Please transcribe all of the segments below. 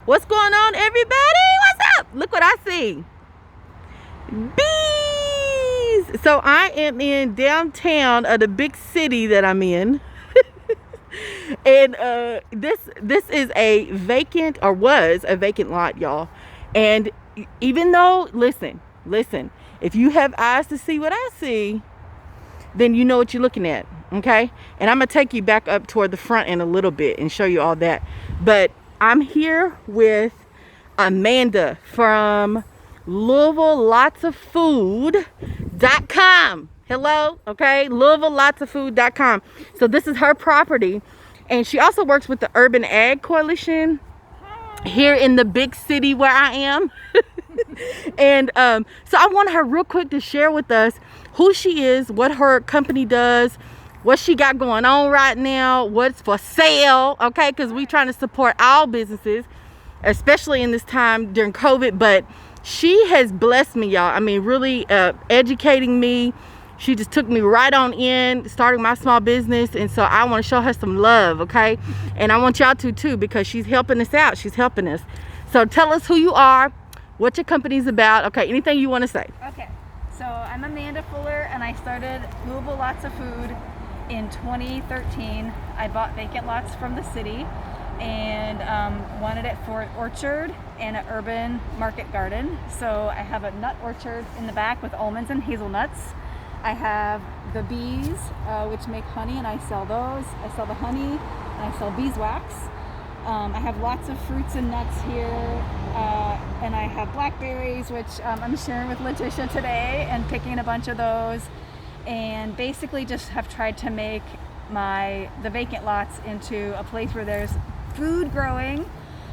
What's going on, everybody? What's up? Look what I see. Bees! So I am in downtown of the big city that I'm in. And this is a vacant, or was a vacant lot, y'all. And even though, listen, if you have eyes to see what I see, then you know what you're looking at, okay? And I'm gonna take you back up toward the front in a little bit and show you all that. But I'm here with Amanda from LouisvilleLotsOfFood.com. Hello, okay? LouisvilleLotsOfFood.com. So this is her property, and she also works with the Urban Ag Coalition here in the big city where I am. And so I want her real quick to share with us who she is, what her company does, what she got going on right now, what's for sale, okay? Because we trying to support all businesses, especially in this time during COVID. But she has blessed me, y'all. I mean, really educating me. She just took me right on in starting my small business, and so I want to show her some love, okay? And I want y'all to too, because she's helping us out. She's helping us. So tell us who you are, what your company's about, okay? Anything you want to say. Okay, so I'm Amanda Fuller, and I started Louisville Lots of Food in 2013. I bought vacant lots from the city and wanted it for an orchard and an urban market garden. So I have a nut orchard in the back with almonds and hazelnuts. I have the bees, which make honey, and I sell those. I sell the honey, and I sell beeswax. I have lots of fruits and nuts here, and I have blackberries, which I'm sharing with Letitia today, and picking a bunch of those. And basically just have tried to make the vacant lots into a place where there's food growing.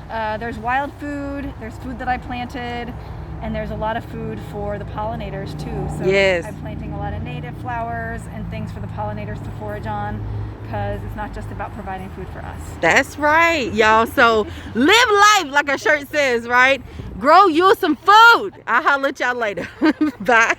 There's wild food, there's food that I planted, and there's a lot of food for the pollinators too. So yes, I'm planting a lot of native flowers and things for the pollinators to forage on, because it's not just about providing food for us. That's right, y'all. So live life like our shirt says, right? Grow you some food. I'll holler at y'all later. Bye.